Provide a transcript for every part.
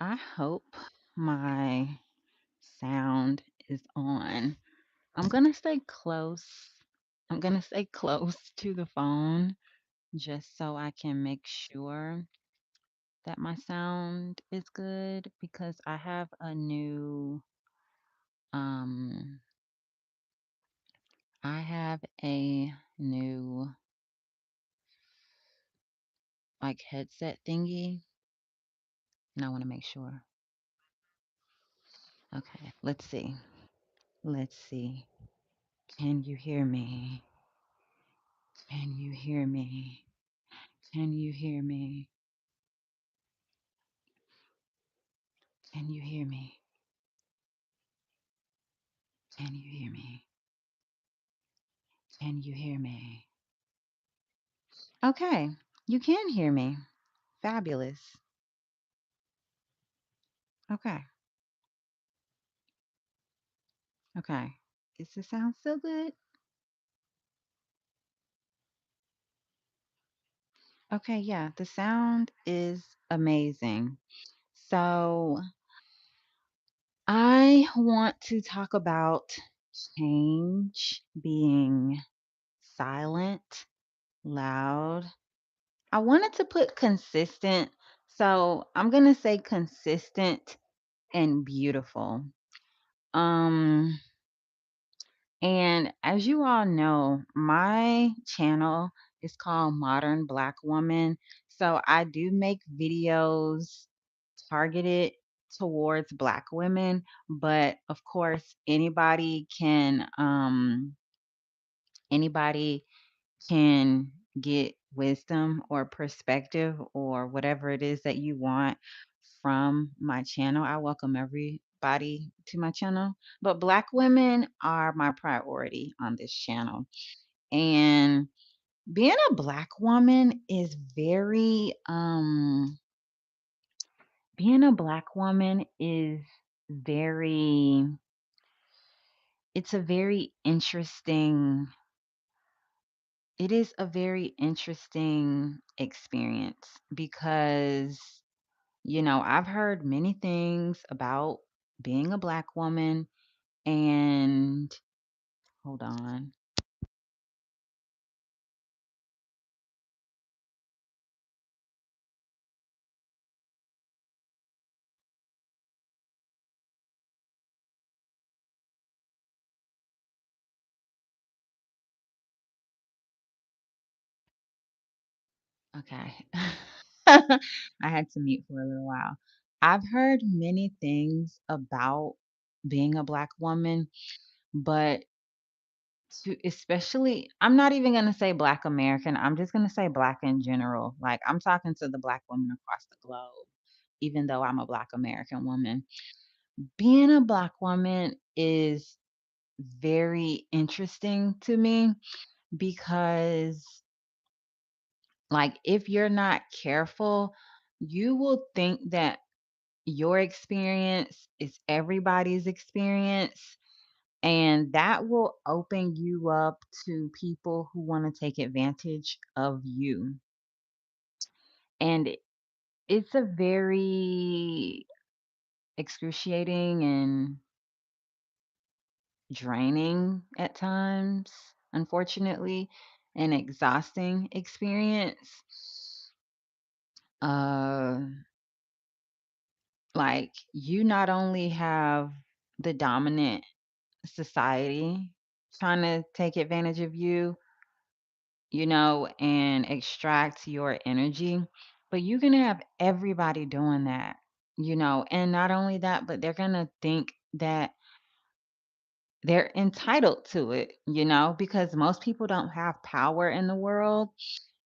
I hope my sound is on. I'm going to stay close. I'm going to stay close to the phone just so I can make sure that my sound is good because I have um a new like headset thingy and I want to make sure. Okay, let's see. Let's see. Can you hear me? Can you hear me? Can you hear me? Can you hear me? Can you hear me? Can you hear me? Okay, you can hear me. Fabulous. Okay, okay. Is the sound still good? Okay, yeah, the sound is amazing. So, I want to talk about change being silent, loud. I wanted to put consistent, so I'm going to say consistent and beautiful. Um And as you all know, my channel is called Modern Black Woman. So I do make videos targeted towards Black women, but of course anybody can get wisdom or perspective or whatever it is that you want from my channel. I welcome everybody to my channel, but Black women are my priority on this channel. And being a Black woman is being a Black woman is very, it's a very interesting, it is a very interesting experience because, I've heard many things about being a Black woman and hold on. Okay. I had to mute for a little while. I've heard many things about being a Black woman, but especially, I'm not even going to say Black American. I'm just going to say Black in general. Like, I'm talking to the Black women across the globe, even though I'm a Black American woman. Being a Black woman is very interesting to me because, like, if you're not careful, you will think that your experience is everybody's experience. And that will open you up to people who want to take advantage of you. And it's a very excruciating and draining at times, unfortunately, and exhausting experience. Uh, like, you not only have the dominant society trying to take advantage of you, and extract your energy. But you can have everybody doing that, and not only that, but they're going to think that they're entitled to it, because most people don't have power in the world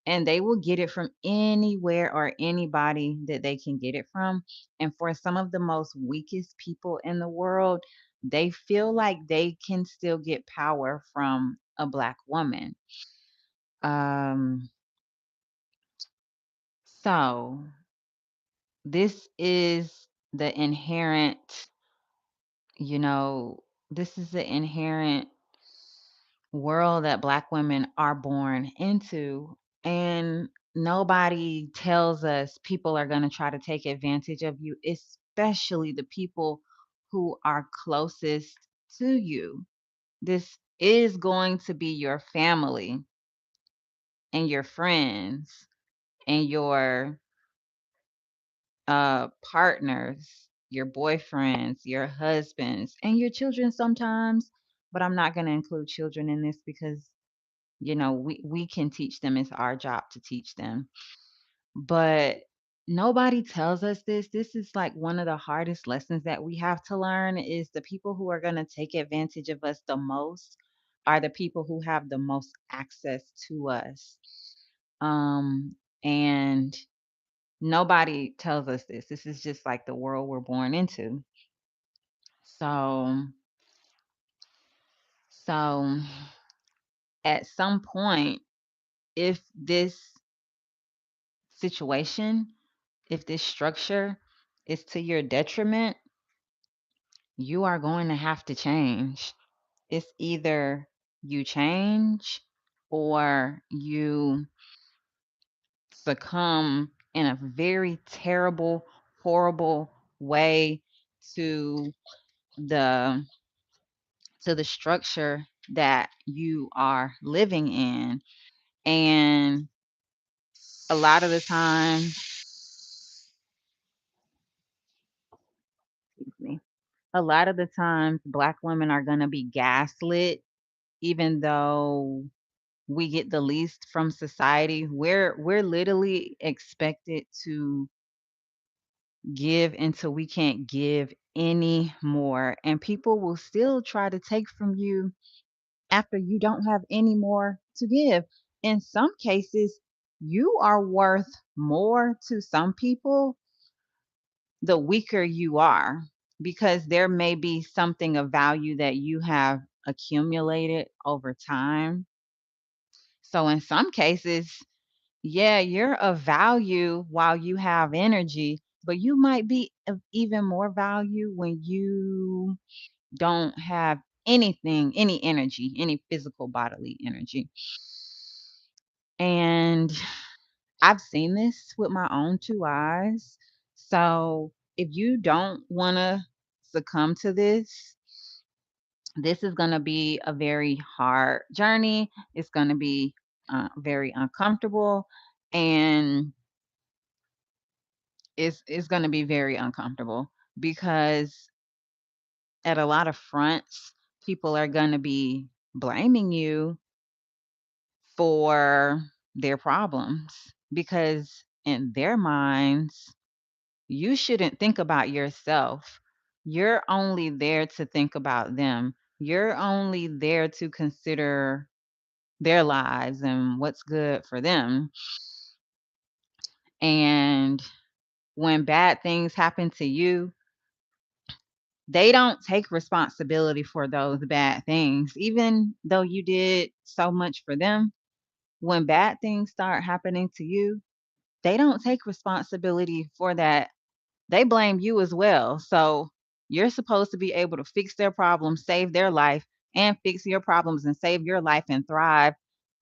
and they will get it from anywhere or anybody that they can get it from. And for some of the most weakest people in the world, they feel like they can still get power from a Black woman. Um, So, this is the inherent, you know, this is the inherent world that Black women are born into. And Nobody tells us people are going to try to take advantage of you, especially the people who are closest to you. This is going to be your family and your friends and your partners, your boyfriends, your husbands, and your children sometimes. But I'm not going to include children in this because, we can teach them. It's our job to teach them. But nobody tells us this. This is like one of the hardest lessons that we have to learn is the people who are going to take advantage of us the most are the people who have the most access to us. Um and nobody tells us this. This is just like the world we're born into. So so at some point, if this situation, if this structure is to your detriment, you are going to have to change. It's either you change or you succumb in a very terrible, horrible way to the the structure that you are living in. And a lot of the time, excuse me, a lot of the times black women are going to be gaslit even though we get the least from society. We're literally expected to give until we can't give anymore. And people will still try to take from you after you don't have any more to give. In some cases, you are worth more to some people the weaker you are because there may be something of value that you have accumulated over time. So in some cases, yeah, you're of value while you have energy, but you might be of even more value when you don't have anything, any energy, any physical bodily energy. And I've seen this with my own two eyes. So if you don't want to succumb to this is going to be a very hard journey. It's going to be very uncomfortable. And it's going to be very uncomfortable because at a lot of fronts, people are going to be blaming you for their problems because in their minds, you shouldn't think about yourself. You're only there to think about them. You're only there to consider their lives and what's good for them. And when bad things happen to you, they don't take responsibility for those bad things. Even though you did so much for them, when bad things start happening to you, they don't take responsibility for that. They blame you as well. So you're supposed to be able to fix their problems, save their life, and fix your problems and save your life and thrive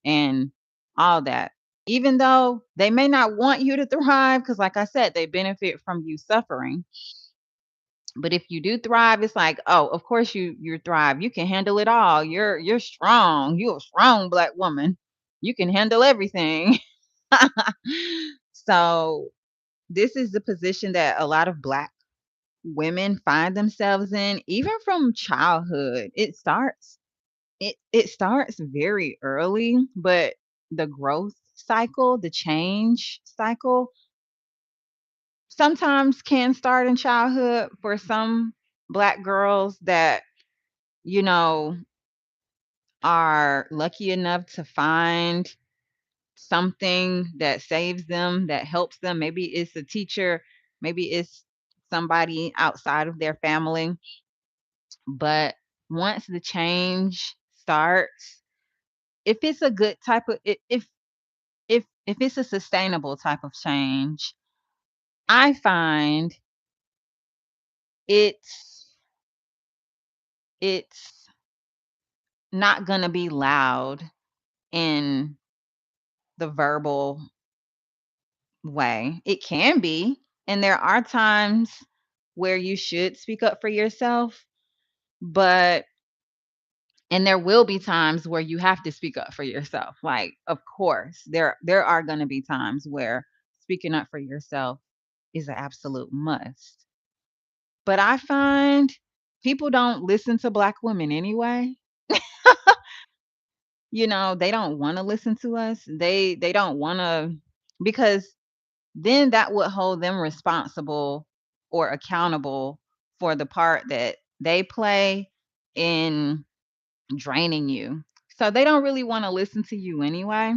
and all that. Even though they may not want you to thrive, because like I said, they benefit from you suffering. But if you do thrive, it's like, oh, of course you thrive. You can handle it all. You're strong. You're a strong black woman. You can handle everything. So this is the position that a lot of black women find themselves in, even from childhood. It starts very early, but the growth cycle, the change cycle sometimes can start in childhood for some black girls that, you know, are lucky enough to find something that saves them, that helps them. Maybe it's a teacher, maybe it's somebody outside of their family. But once the change starts, if it's a good type of if it's a sustainable type of change, I find it's it's not gonna be loud in the verbal. way. It can be, and there are times where you should speak up for yourself, but and there will be times where you have to speak up for yourself. Like, of course, there are going to be times where speaking up for yourself is an absolute must. But I find people don't listen to black women anyway. They don't want to listen to us. They don't want to, because then that would hold them responsible or accountable for the part that they play in draining you. So they don't really want to listen to you anyway.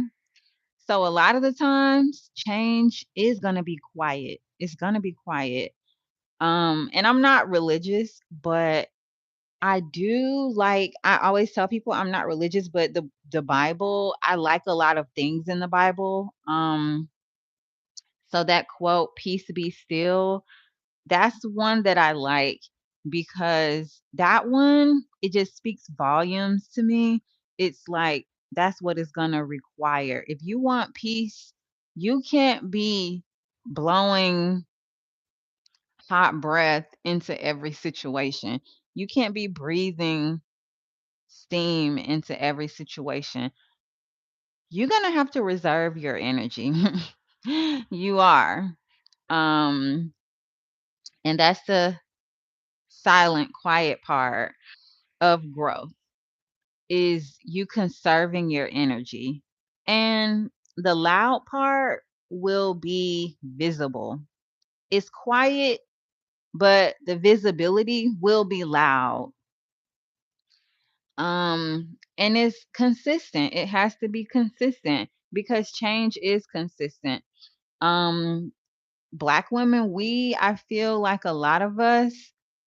So a lot of the times change is going to be quiet. It's going to be quiet. And I'm not religious, but I always tell people I'm not religious, but the Bible, I like a lot of things in the Bible. So that quote, peace be still, that's one that I like, because that one, it just speaks volumes to me. It's like that's what it's going to require. If you want peace, you can't be blowing hot breath into every situation. You can't be breathing steam into every situation. You're going to have to reserve your energy. You are. Um and that's the silent quiet part of growth, is you conserving your energy. And the loud part will be visible. It's quiet, but the visibility will be loud. And it's consistent. It has to be consistent because change is consistent. Um Black women, I feel like a lot of us,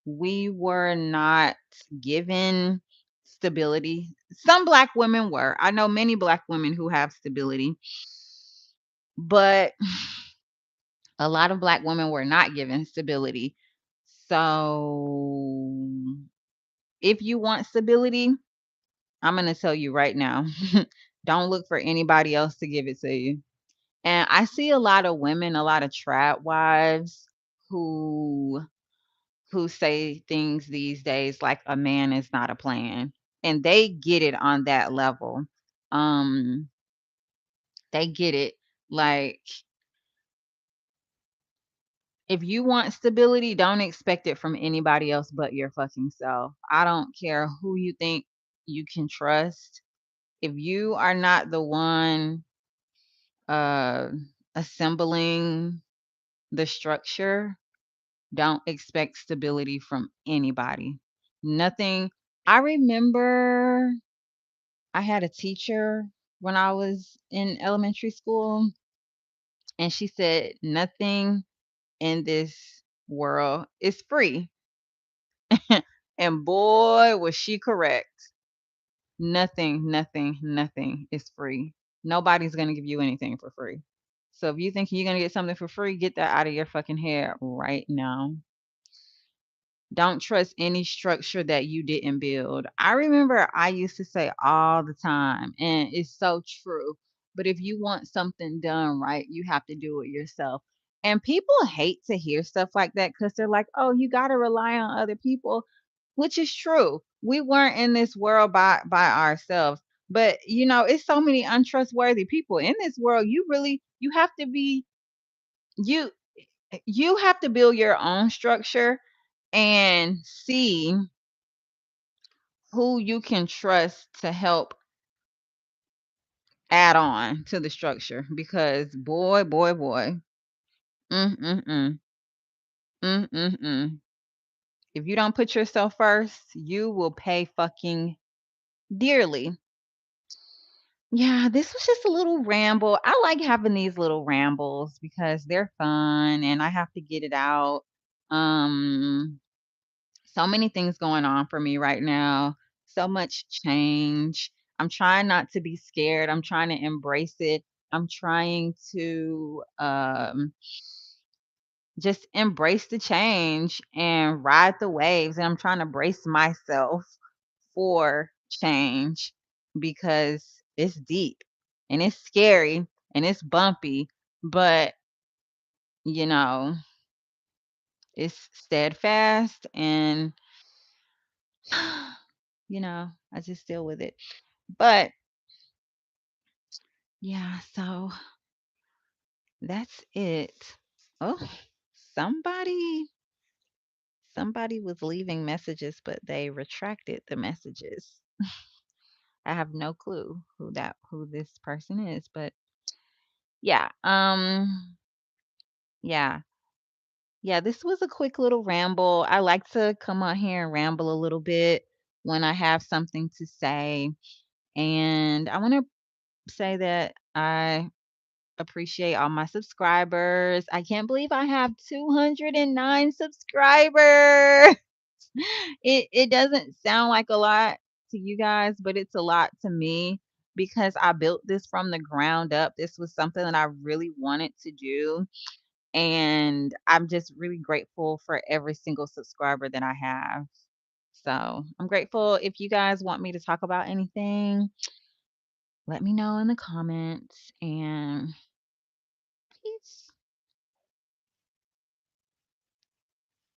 we were not given stability. Some black women were. I know many black women who have stability, but a lot of black women were not given stability. So, if you want stability, I'm going to tell you right now, don't look for anybody else to give it to you. And I see a lot of women, a lot of trap wives who say things these days like a man is not a plan. And they get it on that level. Um, they get it. Like, if you want stability, don't expect it from anybody else but your fucking self. I don't care who you think you can trust. If you are not the one uh assembling the structure, don't expect stability from anybody. Nothing. I remember I had a teacher when I was in elementary school, and she said, "Nothing in this world is free." And boy, was she correct. Nothing, nothing, nothing is free. Nobody's going to give you anything for free. So if you think you're going to get something for free, get that out of your fucking head right now. Don't trust any structure that you didn't build. I remember I used to say all the time, and it's so true. But if you want something done right, you have to do it yourself. And people hate to hear stuff like that because they're like, oh, you got to rely on other people, which is true. We weren't in this world by ourselves. But it's so many untrustworthy people in this world. You have to be you you have to build your own structure and see who you can trust to help add on to the structure, because boy, boy, boy, mm-mm-mm, mm-mm-mm. If you don't put yourself first, you will pay fucking dearly. Yeah, this was just a little ramble. I like having these little rambles because they're fun and I have to get it out. Um So many things going on for me right now. So much change. I'm trying not to be scared. I'm trying to embrace it. I'm trying to just embrace the change and ride the waves. And I'm trying to brace myself for change because it's deep and it's scary and it's bumpy. But you know, it's steadfast and I just deal with it. But yeah, so that's it. Oh, somebody somebody was leaving messages, but they retracted the messages. I have no clue who this person is, but yeah, yeah. Yeah, this was a quick little ramble. I like to come on here and ramble a little bit when I have something to say. And I want to say that I appreciate all my subscribers. I can't believe I have 209 subscribers. It doesn't sound like a lot to you guys, but it's a lot to me because I built this from the ground up. This was something that I really wanted to do, and I'm just really grateful for every single subscriber that I have. So, I'm grateful. If you guys want me to talk about anything, let me know in the comments, and